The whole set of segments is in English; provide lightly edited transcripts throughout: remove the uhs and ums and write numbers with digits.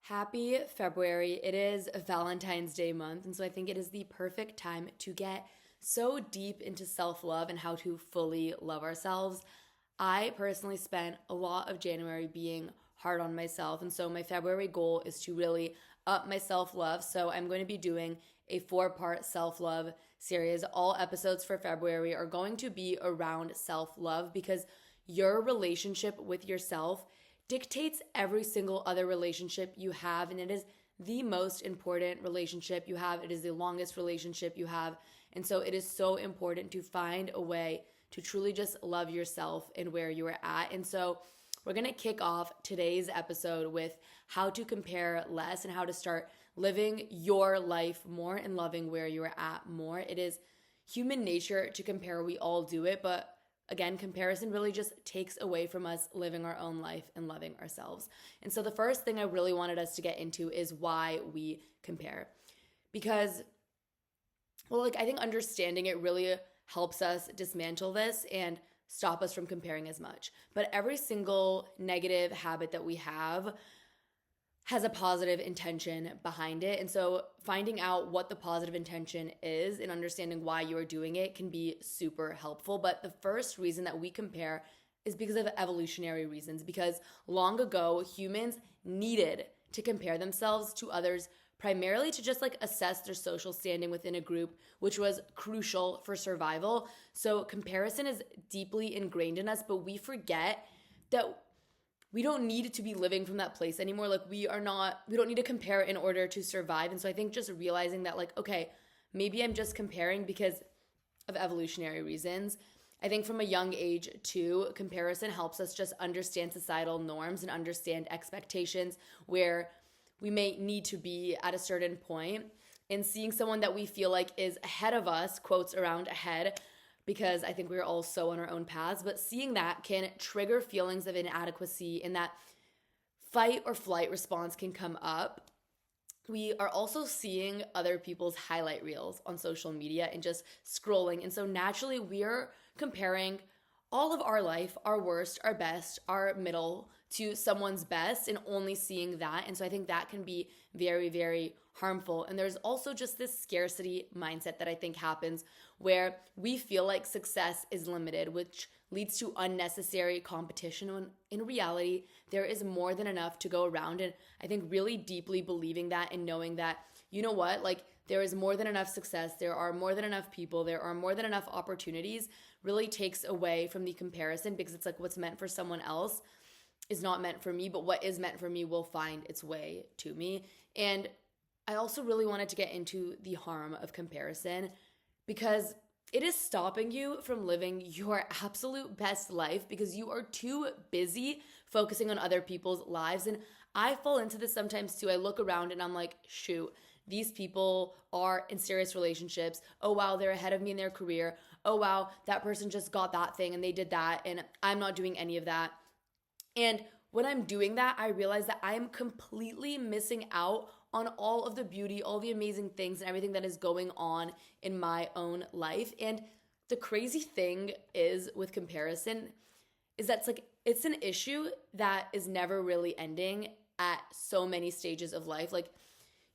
Happy February. It is Valentine's Day month, and so I think it is the perfect time to get so deep into self love and how to fully love ourselves. I personally spent a lot of January being hard on myself, and so my February goal is to really up my self love. So I'm going to be doing a 4-part self love series. All episodes for February are going to be around self love because your relationship with yourself dictates every single other relationship you have, and it is the most important relationship you have. It is the longest relationship you have. And so it is so important to find a way to truly just love yourself and where you are at. And so we're going to kick off today's episode with how to compare less and how to start living your life more and loving where you are at more. It is human nature to compare. We all do it, but again, comparison really just takes away from us living our own life and loving ourselves. And so the first thing I really wanted us to get into is why we compare. Because, I think understanding it really helps us dismantle this and stop us from comparing as much. But every single negative habit that we have has a positive intention behind it. And so finding out what the positive intention is and understanding why you are doing it can be super helpful. But the first reason that we compare is because of evolutionary reasons, because long ago humans needed to compare themselves to others primarily to just assess their social standing within a group, which was crucial for survival. So comparison is deeply ingrained in us, but we forget that we don't need to be living from that place anymore. We don't need to compare in order to survive. And so I think just realizing that okay, maybe I'm just comparing because of evolutionary reasons. I think from a young age too, comparison helps us just understand societal norms and understand expectations where we may need to be at a certain point. And seeing someone that we feel like is ahead of us, quotes around ahead, because I think we're all so on our own paths, but seeing that can trigger feelings of inadequacy and that fight or flight response can come up. We are also seeing other people's highlight reels on social media and just scrolling. And so naturally we're comparing all of our life, our worst, our best, our middle to someone's best and only seeing that. And so I think that can be very, very harmful. And there's also just this scarcity mindset that I think happens where we feel like success is limited, which leads to unnecessary competition when in reality, there is more than enough to go around. And I think really deeply believing that and knowing that, you know what, there is more than enough success, there are more than enough people, there are more than enough opportunities really takes away from the comparison, because it's what's meant for someone else is not meant for me, but what is meant for me will find its way to me. And I also really wanted to get into the harm of comparison because it is stopping you from living your absolute best life because you are too busy focusing on other people's lives. And I fall into this sometimes too. I look around and I'm like, shoot, these people are in serious relationships. Oh, wow, they're ahead of me in their career. Oh, wow, that person just got that thing and they did that and I'm not doing any of that. And when I'm doing that, I realize that I am completely missing out on all of the beauty, all the amazing things and everything that is going on in my own life. And the crazy thing is with comparison is that it's an issue that is never really ending at so many stages of life.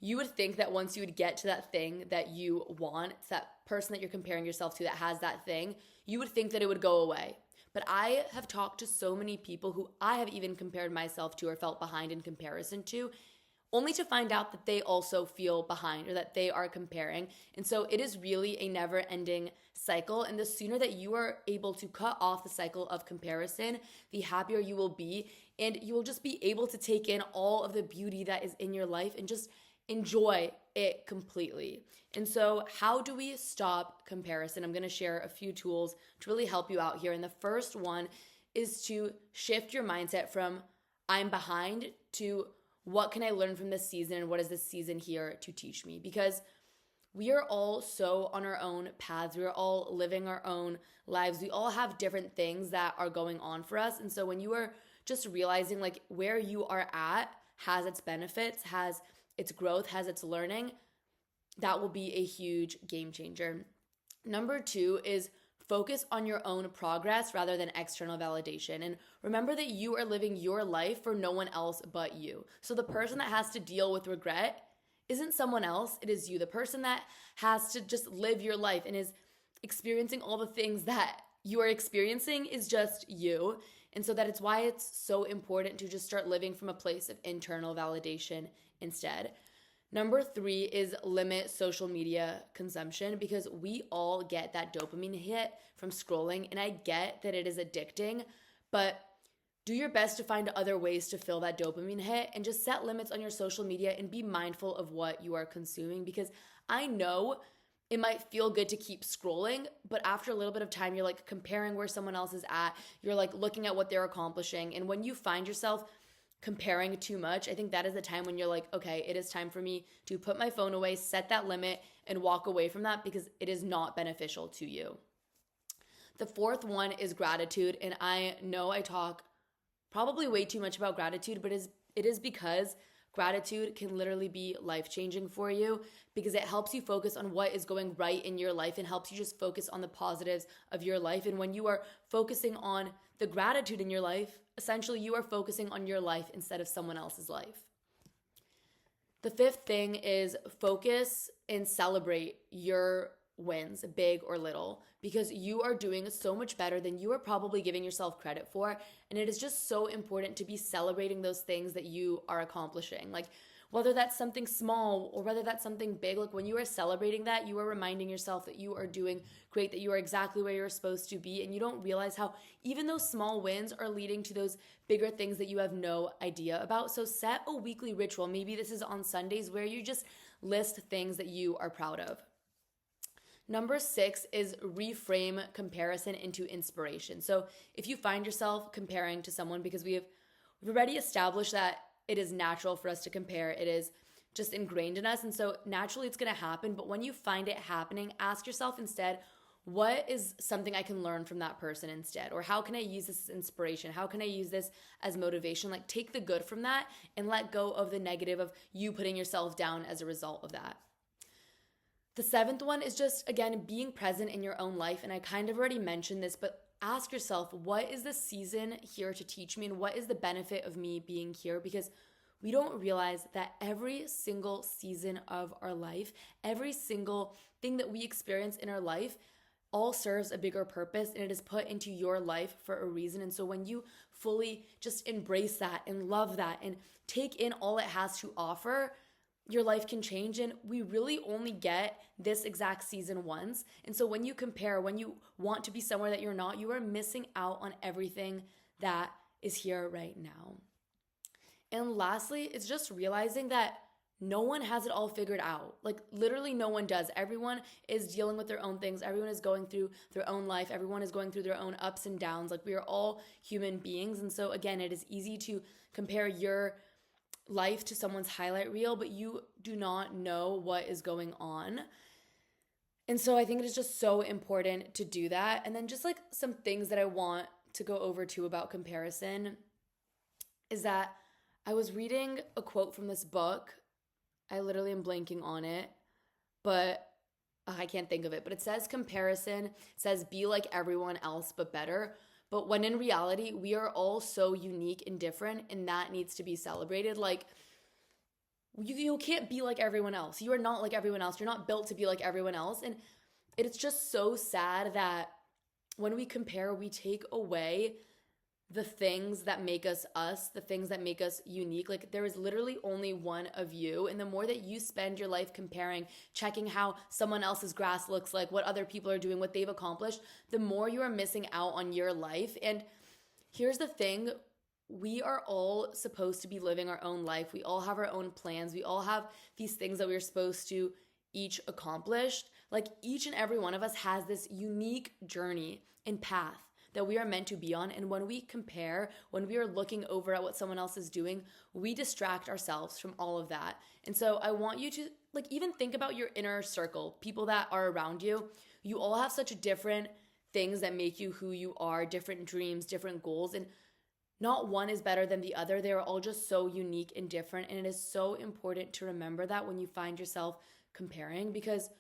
You would think that once you would get to that thing that you want, that person that you're comparing yourself to that has that thing, you would think that it would go away. But I have talked to so many people who I have even compared myself to or felt behind in comparison to, only to find out that they also feel behind or that they are comparing. And so it is really a never-ending cycle. And the sooner that you are able to cut off the cycle of comparison, the happier you will be. And you will just be able to take in all of the beauty that is in your life and just enjoy it completely. And so how do we stop comparison? I'm going to share a few tools to really help you out here. And the first one is to shift your mindset from I'm behind to what can I learn from this season and what is this season here to teach me? Because we are all so on our own paths. We are all living our own lives. We all have different things that are going on for us. And so when you are just realizing where you are at has its benefits, has its growth, has its learning, that will be a huge game changer. Number 2 is focus on your own progress rather than external validation. And remember that you are living your life for no one else but you. So the person that has to deal with regret isn't someone else, it is you. The person that has to just live your life and is experiencing all the things that you are experiencing is just you. And so that it's why it's so important to just start living from a place of internal validation instead. Number 3 is limit social media consumption, because we all get that dopamine hit from scrolling. And I get that it is addicting, but do your best to find other ways to fill that dopamine hit and just set limits on your social media and be mindful of what you are consuming, because I know it might feel good to keep scrolling, but after a little bit of time, you're like comparing where someone else is at. You're like looking at what they're accomplishing. And when you find yourself comparing too much, I think that is the time when you're like, okay, it is time for me to put my phone away, set that limit, and walk away from that, because it is not beneficial to you. The 4th one is gratitude. And I know I talk probably way too much about gratitude, but it is because gratitude can literally be life-changing for you, because it helps you focus on what is going right in your life and helps you just focus on the positives of your life. And when you are focusing on the gratitude in your life, essentially you are focusing on your life instead of someone else's life. The 5th thing is focus and celebrate your wins, big or little, because you are doing so much better than you are probably giving yourself credit for. And it is just so important to be celebrating those things that you are accomplishing. Like whether that's something small or whether that's something big, like when you are celebrating that, you are reminding yourself that you are doing great, that you are exactly where you're supposed to be. And you don't realize how even those small wins are leading to those bigger things that you have no idea about. So set a weekly ritual. Maybe this is on Sundays where you just list things that you are proud of. Number 6 is reframe comparison into inspiration. So if you find yourself comparing to someone, because we've already established that it is natural for us to compare, it is just ingrained in us. And so naturally it's going to happen. But when you find it happening, ask yourself instead, what is something I can learn from that person instead? Or how can I use this as inspiration? How can I use this as motivation? Like take the good from that and let go of the negative of you putting yourself down as a result of that. The 7th one is just, again, being present in your own life. And I kind of already mentioned this, but ask yourself, what is this season here to teach me? And what is the benefit of me being here? Because we don't realize that every single season of our life, every single thing that we experience in our life, all serves a bigger purpose, and it is put into your life for a reason. And so when you fully just embrace that and love that and take in all it has to offer, your life can change. And we really only get this exact season once. And so when you compare, when you want to be somewhere that you're not, you are missing out on everything that is here right now. And lastly, it's just realizing that no one has it all figured out. Like literally no one does. Everyone is dealing with their own things. Everyone is going through their own life. Everyone is going through their own ups and downs. Like we are all human beings. And so again, it is easy to compare your life to someone's highlight reel, but you do not know what is going on. And so I think it is just so important to do that. And then just like some things that I want to go over too about comparison is that I was reading a quote from this book. I literally am blanking on it, but I can't think of it. But it says comparison, says be like everyone else, but better. But when in reality, we are all so unique and different, and that needs to be celebrated. Like, you can't be like everyone else. You are not like everyone else. You're not built to be like everyone else. And it's just so sad that when we compare, we take away the things that make us, the things that make us unique. Like there is literally only one of you. And the more that you spend your life comparing, checking how someone else's grass looks like, what other people are doing, what they've accomplished, the more you are missing out on your life. And here's the thing, we are all supposed to be living our own life. We all have our own plans. We all have these things that we're supposed to each accomplish. Like each and every one of us has this unique journey and path that we are meant to be on. And when we compare, when we are looking over at what someone else is doing, we distract ourselves from all of that. And so I want you to like even think about your inner circle, people that are around you. You all have such different things that make you who you are, different dreams, different goals, and not one is better than the other. They're all just so unique and different. And it is so important to remember that when you find yourself comparing, because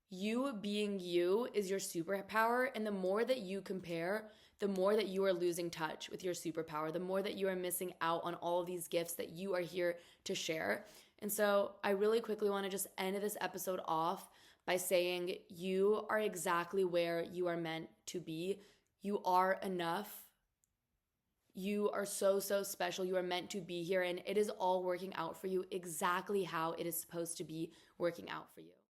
You being you is your superpower. And the more that you compare, the more that you are losing touch with your superpower, the more that you are missing out on all of these gifts that you are here to share. And so I really quickly want to just end this episode off by saying you are exactly where you are meant to be. You are enough. You are so, so special. You are meant to be here, and it is all working out for you exactly how it is supposed to be working out for you.